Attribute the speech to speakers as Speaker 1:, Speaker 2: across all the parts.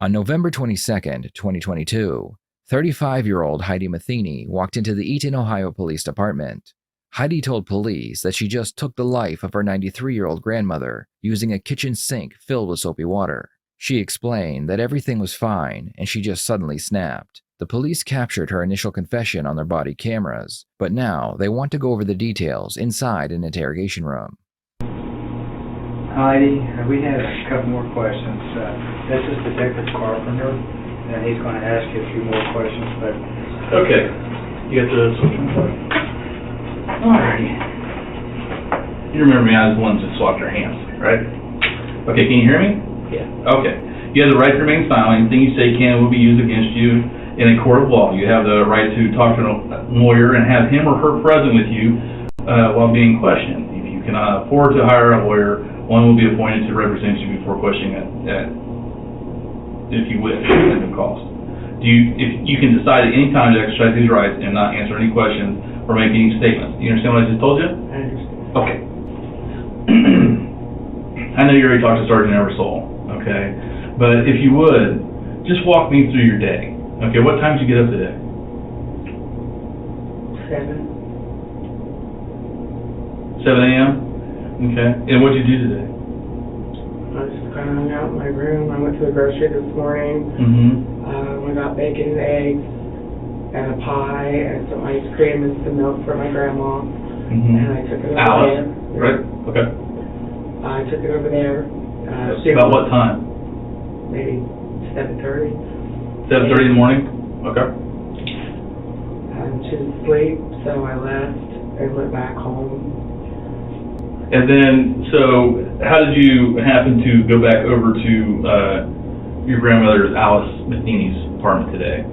Speaker 1: On November 22, 2022, 35-year-old Heidi Matheny walked into the Eaton, Ohio Police Department. Heidi told police that she just took the life of her 93-year-old grandmother using a kitchen sink filled with soapy water. She explained that everything was fine and she just suddenly snapped. The police captured her initial confession on their body cameras, but now they want to go over the details inside an interrogation room.
Speaker 2: Heidi, we have a couple more questions. This is Detective Carpenter, and he's going to ask you a few more questions. But
Speaker 3: okay, you got the social media.
Speaker 2: Alrighty.
Speaker 3: You remember me? I was the one that swapped our hands, right? Okay, can you hear me?
Speaker 2: Yeah.
Speaker 3: Okay. You have the right to remain silent. Anything you say can and will be used against you in a court of law. You have the right to talk to a lawyer and have him or her present with you while being questioned. If you cannot afford to hire a lawyer, one will be appointed to represent you before questioning if you wish, at no cost. If you can decide at any time to exercise these rights and not answer any questions or make any statements. You understand what I just told you?
Speaker 2: I understand.
Speaker 3: Okay. I know you already talked to Sergeant Eversole, okay? But if you would, just walk me through your day. Okay, what time did you get up today?
Speaker 2: 7.
Speaker 3: 7 a.m.? Okay. And what did you do today?
Speaker 4: I just kind of hung out in my room. I went to the grocery this morning. We got bacon and eggs and a pie and some ice cream and some milk for my grandma. And I took it over
Speaker 3: Alice,
Speaker 4: there.
Speaker 3: right? Okay.
Speaker 4: I took it over there.
Speaker 3: About what time?
Speaker 4: Maybe 7:30.
Speaker 3: 7:30 in the morning? Okay.
Speaker 4: And she was asleep, so I left and went back home.
Speaker 3: And then, so how did you happen to go back over to your grandmother's, Alice Matheny's apartment today?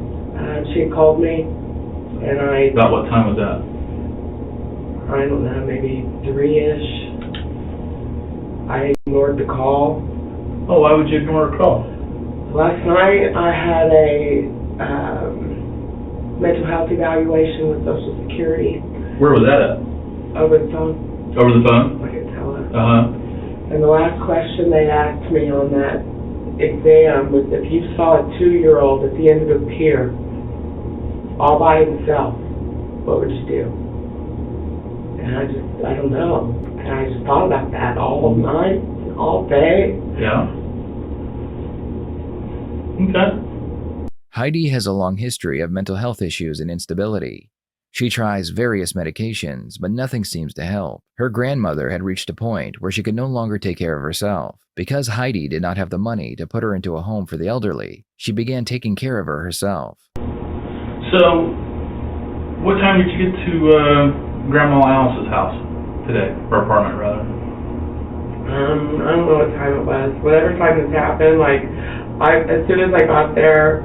Speaker 4: She had called me, and
Speaker 3: About what time was that?
Speaker 4: I don't know, maybe 3-ish. I ignored the call.
Speaker 3: Oh, why would you ignore a call?
Speaker 4: Last night I had a mental health evaluation with Social Security
Speaker 3: Where was that at?
Speaker 4: over the phone.
Speaker 3: Over the phone?
Speaker 4: I can tell her.
Speaker 3: Uh-huh.
Speaker 4: And the last question they asked me on that exam was if you saw a 2-year-old at the end of a pier all by himself, what would you do? And I don't know. And I just thought about that all night, all day.
Speaker 3: Yeah. Okay.
Speaker 1: Heidi has a long history of mental health issues and instability. She tries various medications, but nothing seems to help. Her grandmother had reached a point where she could no longer take care of herself. Because Heidi did not have the money to put her into a home for the elderly, she began taking care of her herself.
Speaker 3: So, what time did you get to Grandma Alice's house today, or apartment rather?
Speaker 4: I don't know what time it was. Whatever time this happened, as soon as I got there...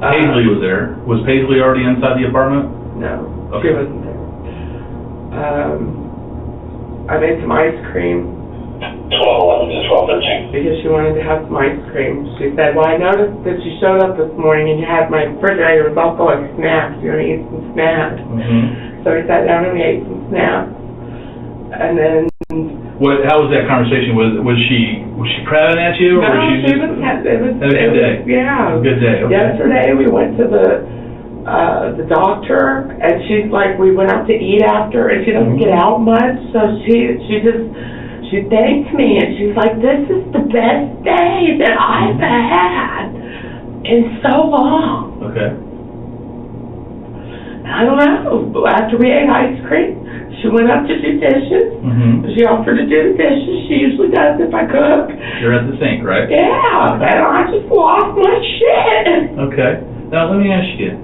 Speaker 3: Paisley was there. Was Paisley already inside the apartment?
Speaker 4: No,
Speaker 3: Okay.
Speaker 4: she wasn't there. I made some ice cream
Speaker 5: 12:11 to 12:13.
Speaker 4: because she wanted to have some ice cream. She said, well, I noticed that you showed up this morning and you had my refrigerator was all full of snacks. You want to eat some snacks? So we sat down and we ate some snacks. And then...
Speaker 3: How was that conversation? Was she crowding at you, or
Speaker 4: No,
Speaker 3: was she just...
Speaker 4: it was
Speaker 3: a good day?
Speaker 4: Yeah.
Speaker 3: A good day, okay.
Speaker 4: Yesterday we went to the doctor, and she's like, we went out to eat after, and she doesn't get out much, so she thanked me, and she's like, this is the best day that I've had in so long.
Speaker 3: Okay.
Speaker 4: I don't know. After we ate ice cream, she went up to do dishes. She offered to do the dishes. She usually does if I cook.
Speaker 3: You're at the sink, right?
Speaker 4: Yeah, and I just lost my shit.
Speaker 3: Okay. Now, let me ask you,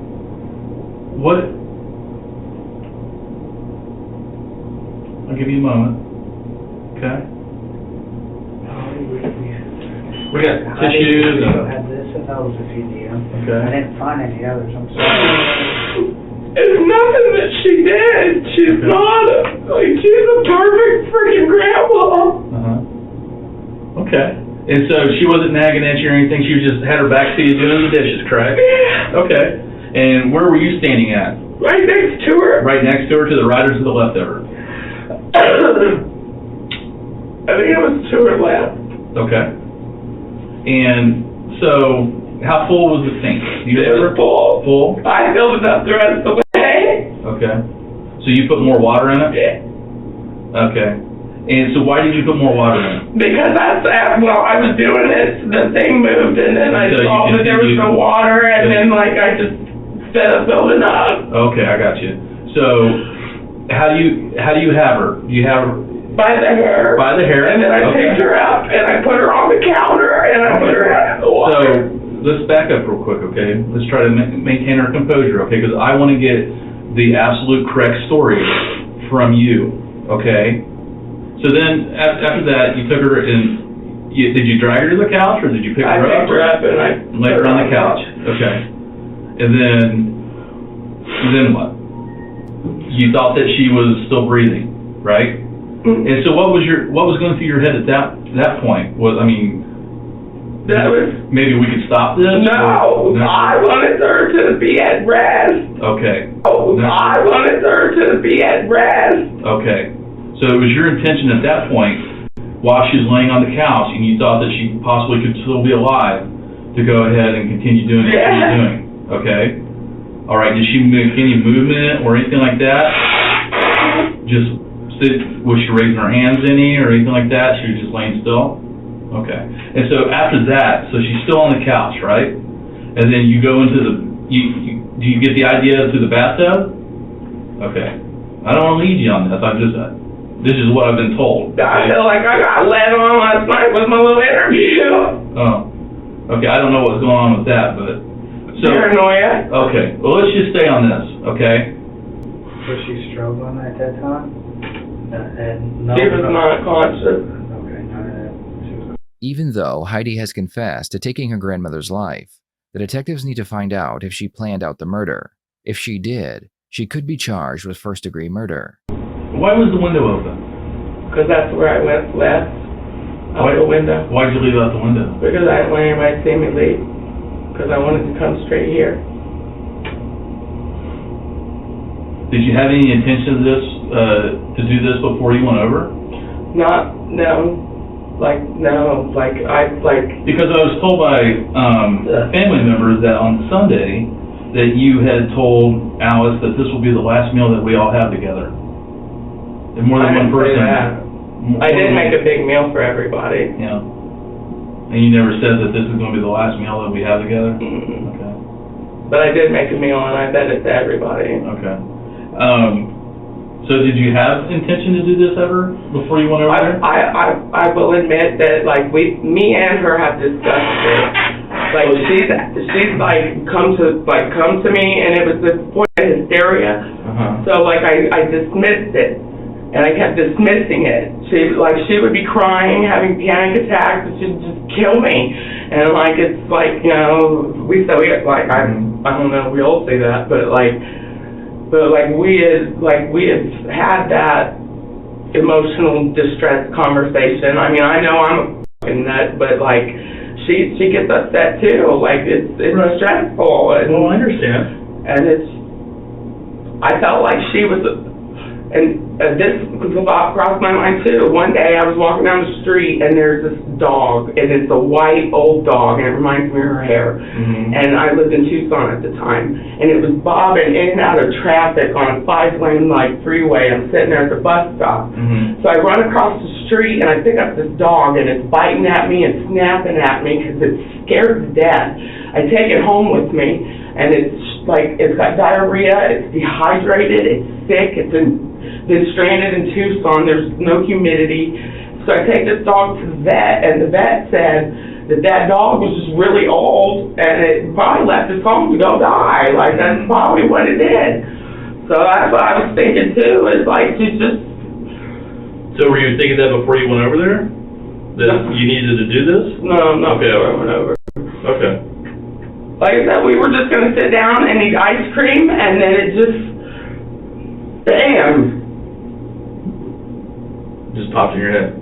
Speaker 3: I'll give you a moment. Okay. We got tissues
Speaker 2: I
Speaker 3: and...
Speaker 2: had this, and that was a CDM.
Speaker 3: Okay.
Speaker 2: I didn't find any others, I'm sorry.
Speaker 4: It's nothing that she did. She's not she's a perfect freaking grandma.
Speaker 3: Uh-huh. Okay. And so she wasn't nagging at you or anything, she just had her back to you doing the dishes, correct?
Speaker 4: Yeah.
Speaker 3: Okay. And where were you standing at?
Speaker 4: Right next to her.
Speaker 3: Right next to her, to the right or to the left of her?
Speaker 4: I think it was to her left.
Speaker 3: Okay. And So, how full was the sink? You
Speaker 4: It was full.
Speaker 3: Full?
Speaker 4: I filled it up the rest of the way.
Speaker 3: Okay. So you put more water in it?
Speaker 4: Yeah.
Speaker 3: Okay. And so why did you put more water in it?
Speaker 4: Because well, I was doing it, the thing moved, and then I
Speaker 3: So you
Speaker 4: saw that there was no water, and then like I just instead of building up.
Speaker 3: Okay, I got you. So how do you have her? Do you have her
Speaker 4: By the hair.
Speaker 3: by the hair?
Speaker 4: And then I
Speaker 3: Okay.
Speaker 4: picked her up, and I put her on the counter, and I put her in the water.
Speaker 3: So let's back up real quick, okay? Let's try to maintain our composure, okay? Because I want to get the absolute correct story from you, okay? So then after that, you took her and did you drag her to the couch or did you pick her up?
Speaker 4: I picked her up and I
Speaker 3: laid her on the couch. Okay. And then what? You thought that she was still breathing, right?
Speaker 4: Mm-hmm.
Speaker 3: And so what was going through your head at that point?
Speaker 4: That was
Speaker 3: maybe we could stop this?
Speaker 4: no. I wanted her to be at rest.
Speaker 3: Okay.
Speaker 4: Oh, I wanted her to be at rest.
Speaker 3: Okay. So it was your intention at that point, while she was laying on the couch, and you thought that she possibly could still be alive, to go ahead and continue doing what she was doing. Okay. All right. Did she make any movement or anything like that? Just was she raising her hands any or anything like that? She was just laying still. Okay. And so after that, so she's still on the couch, right? And then you go into do you get the idea to the bathtub? Okay. I don't want to lead you on this. This is what I've been told.
Speaker 4: I feel like I got led on last night with my little interview.
Speaker 3: Oh. Okay, I don't know what's going on with that, but
Speaker 4: Paranoia.
Speaker 3: Okay. Well, let's just stay on this, okay?
Speaker 2: Was she struggling at that time?
Speaker 4: She was not conscious.
Speaker 2: Okay, none of that. She was
Speaker 1: Even though Heidi has confessed to taking her grandmother's life, the detectives need to find out if she planned out the murder. If she did, she could be charged with first-degree murder.
Speaker 3: Why was the window open?
Speaker 4: Because that's where I went left. Out the window.
Speaker 3: Why did you leave out the window?
Speaker 4: Because I didn't want anybody to see me leave. Because I wanted to come straight here.
Speaker 3: Did you have any intention of this, to do this before you went over?
Speaker 4: No.
Speaker 3: Because I was told by family members that on Sunday that you had told Alice that this will be the last meal that we all have together. And more than one person.
Speaker 4: I did make a big meal for everybody.
Speaker 3: Yeah. And you never said that this is going to be the last meal that we have together?
Speaker 4: Mm-hmm.
Speaker 3: Okay.
Speaker 4: But I did make a meal and I fed it to everybody.
Speaker 3: Okay. So did you have intention to do this ever before you went over there?
Speaker 4: I will admit that me and her have discussed it. Like she's like come to me and it was this point of hysteria. So like I dismissed it. And I kept dismissing it. She would be crying, having panic attacks, and she'd just kill me. And it's like, we say I don't know, we all say that, but we had had that emotional distress conversation. I mean, I know I'm a fucking nut, but she gets upset too. It's right. Stressful. And,
Speaker 3: well, I understand.
Speaker 4: And I felt like she was. And this crossed my mind too. One day I was walking down the street and there's this dog, and it's a white old dog, and it reminds me of her hair. Mm-hmm. And I lived in Tucson at the time, and it was bobbing in and out of traffic on a 5-lane freeway. I'm sitting there at the bus stop. Mm-hmm. So I run across the street and I pick up this dog, and it's biting at me and snapping at me because it's scared to death. I take it home with me, and it's got diarrhea, it's dehydrated, it's sick, it's been stranded in Tucson, there's no humidity. So I take this dog to the vet, and the vet said that dog was just really old, and it probably left its home to go die. That's probably what it did. So that's what I was thinking too, is she's just...
Speaker 3: So were you thinking that before you went over there? That you needed to do this?
Speaker 4: No, not before I went over.
Speaker 3: Okay.
Speaker 4: Like I said, we were just going to sit down and eat ice cream, and then it just... Bam!
Speaker 3: Just popped in your head.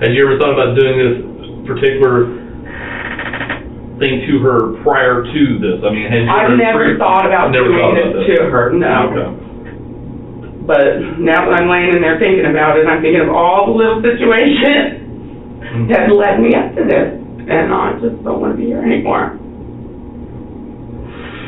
Speaker 3: Had you ever thought about doing this particular thing to her prior to this? I mean,
Speaker 4: I've never thought about doing this to her, no.
Speaker 3: Okay.
Speaker 4: But now that I'm laying in there thinking about it, I'm thinking of all the little situations that led me up to this, and I just don't want to be here anymore.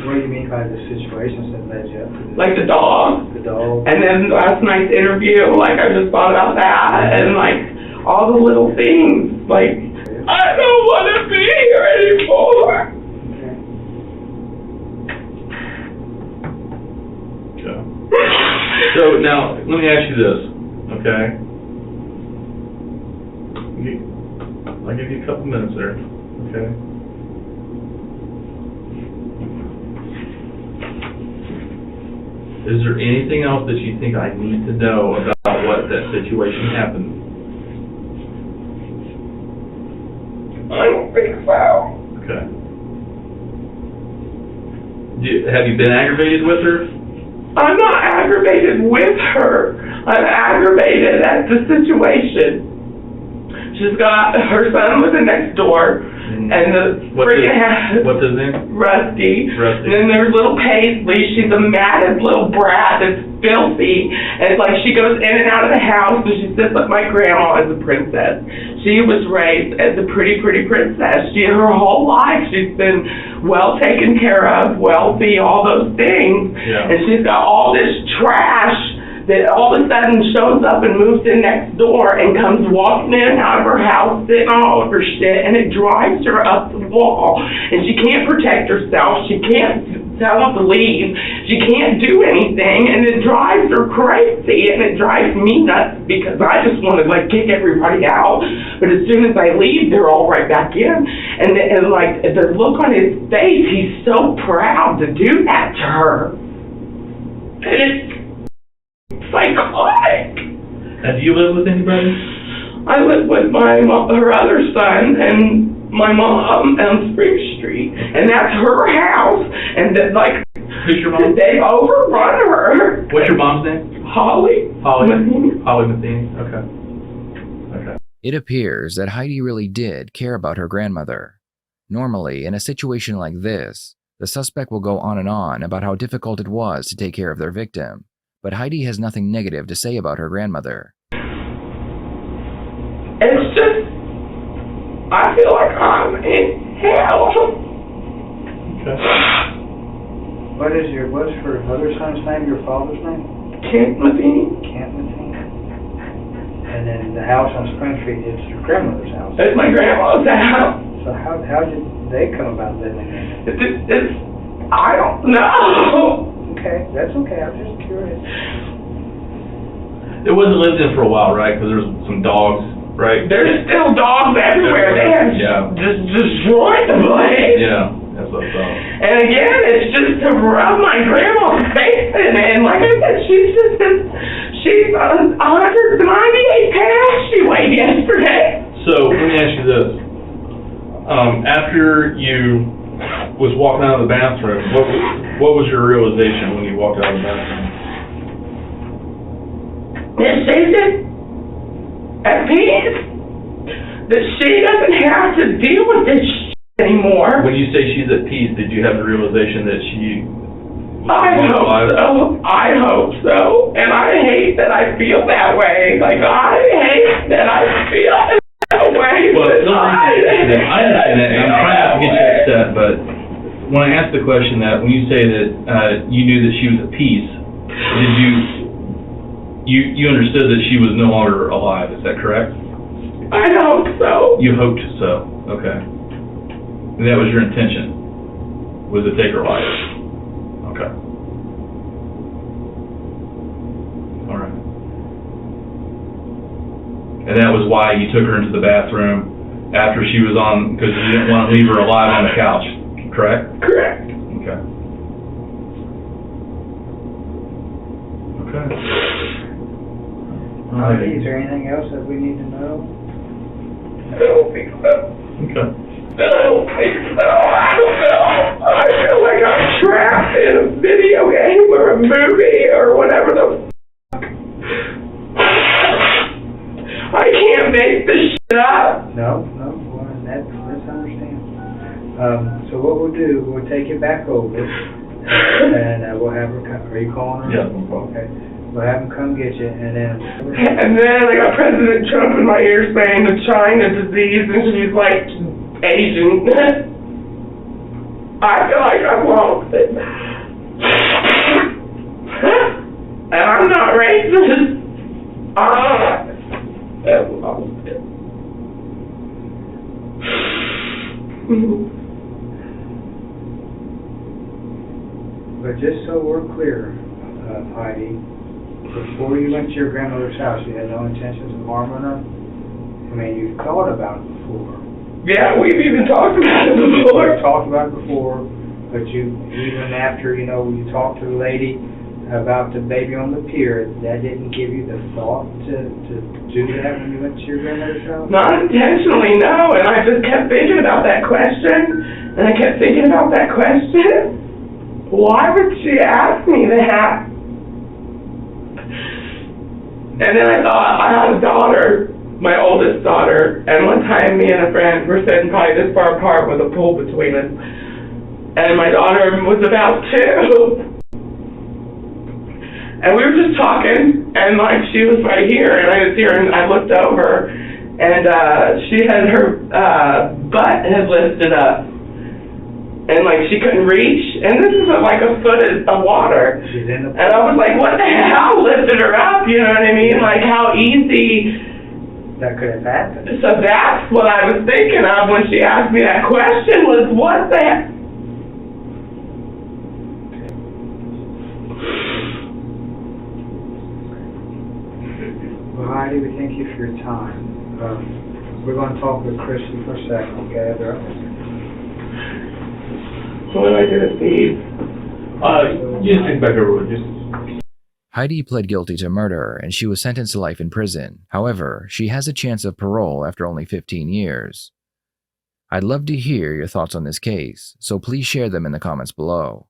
Speaker 2: What do you mean by the situations that led you up to this?
Speaker 4: Like the dog,
Speaker 2: The dog?
Speaker 4: and then last night's interview, like I just thought about that, and like all the little things, like I don't want to be here anymore.
Speaker 2: Okay.
Speaker 3: Okay. So now, let me ask you this, okay? I'll give you a couple minutes there, okay? Is there anything else that you think I need to know about what that situation happened?
Speaker 4: I don't think so.
Speaker 3: Okay. Have you been aggravated with her?
Speaker 4: I'm not aggravated with her. I'm aggravated at the situation. She's got her son living next door, and the freaking
Speaker 3: What's his name?
Speaker 4: Rusty.
Speaker 3: Rusty.
Speaker 4: And then there's little Paisley. She's a maddest little brat that's filthy. And it's like she goes in and out of the house, and she sits like my grandma as a princess. She was raised as a pretty, pretty princess. Her whole life, she's been well taken care of, wealthy, all those things.
Speaker 3: Yeah.
Speaker 4: And she's got all this trash that all of a sudden shows up and moves in next door and comes walking in and out of her house, sitting all over her shit, and it drives her up the wall. And she can't protect herself. She can't tell them to leave. She can't do anything, and it drives her crazy, and it drives me nuts because I just want to like kick everybody out. But as soon as I leave, they're all right back in. And like the look on his face, he's so proud to do that to her. And it's psychotic.
Speaker 3: Do you live with anybody?
Speaker 4: I live with her other son and my mom on Spring Street, and that's her house. And that, like,
Speaker 3: Who's your mom?
Speaker 4: they've overrun her.
Speaker 3: What's your mom's name?
Speaker 4: Holly. Matheny.
Speaker 3: Holly Matheny. Okay. Okay.
Speaker 1: It appears that Heidi really did care about her grandmother. Normally, in a situation like this, the suspect will go on and on about how difficult it was to take care of their victim. But Heidi has nothing negative to say about her grandmother.
Speaker 4: It's just, I feel like I'm in hell.
Speaker 3: Okay.
Speaker 2: What's her other son's name, your father's name?
Speaker 4: Kent Matheny.
Speaker 2: Kent Matheny. And then the house on Spring Street is your grandmother's house.
Speaker 4: It's my grandma's house.
Speaker 2: So how did they come about living in it?
Speaker 4: It's I don't know.
Speaker 2: Okay, that's okay, I'm just curious.
Speaker 3: It wasn't lived in for a while, right? Because there's some dogs, right?
Speaker 4: There's still dogs everywhere. They have just destroyed the place.
Speaker 3: Yeah, that's what I thought.
Speaker 4: And again, it's just to rub my grandma's face in it. And like I said, she's 198 pounds she weighed yesterday.
Speaker 3: So, let me ask you this. After you was walking out of the bathroom, what was your realization when you walked out of the bathroom?
Speaker 4: That she's at peace. That she doesn't have to deal with this shit anymore.
Speaker 3: When you say she's at peace, did you have the realization that she was
Speaker 4: I hope
Speaker 3: alive?
Speaker 4: so. I hope so. And I hate that I feel that way. Like, I hate that I feel that way.
Speaker 3: Well, I understand that, and I'm trying not to get you upset, but when I asked the question that, when you say that you knew that she was at peace, did you understood that she was no longer alive, is that correct?
Speaker 4: I hope so.
Speaker 3: You hoped so, okay. And that was your intention, was to take her life? Okay. All right. And that was why you took her into the bathroom after she was on, because you didn't want to leave her alive on the couch, correct?
Speaker 4: Correct.
Speaker 3: Okay. Okay. All right.
Speaker 2: Is there anything else that we need to know?
Speaker 4: I don't think so.
Speaker 3: Okay.
Speaker 4: I don't think so. I don't know. I feel like I'm trapped in a video game or a movie or whatever the fuck. I can't make this shit up.
Speaker 2: No, well, let's understand. So what we'll do, we'll take it back over, and we'll have her, are you calling her?
Speaker 3: Yeah, no problem.
Speaker 2: Okay. We'll have them come get you, and then...
Speaker 4: And then I got President Trump in my ear saying the China disease, and she's like Asian. I feel like I've lost it. And I'm not racist. I've lost it.
Speaker 2: But just so we're clear, Heidi, before you went to your grandmother's house, you had no intentions of harming her? I mean, you've thought about it before.
Speaker 4: Yeah, we've even talked about it
Speaker 2: We've
Speaker 4: before.
Speaker 2: talked about it before, but you, even after, you know, you talked to the lady about the baby on the pier, that didn't give you the thought to do that when you went to your grandmother's house?
Speaker 4: Not intentionally, no, and I just kept thinking about that question, and I kept thinking about that question. Why would she ask me that? And then I thought, I had a daughter, my oldest daughter, and one time me and a friend were sitting probably this far apart with a pool between us, and my daughter was about 2. And we were just talking, and like she was right here, and I was here, and I looked over, and she had her butt had lifted up, and like she couldn't reach, and this is like a foot of water.
Speaker 2: She's in the
Speaker 4: And I was like, what the hell lifted her up, you know what I mean? Like how easy.
Speaker 2: That could have happened.
Speaker 4: So that's what I was thinking of when she asked me that question was, what the heck?
Speaker 2: Well, Heidi, we thank you for your time. We're going to talk with Christy for a second, okay?
Speaker 4: What do I do to Steve?
Speaker 3: You just think back over it, just...
Speaker 1: Heidi pled guilty to murder and she was sentenced to life in prison. However, she has a chance of parole after only 15 years. I'd love to hear your thoughts on this case, so please share them in the comments below.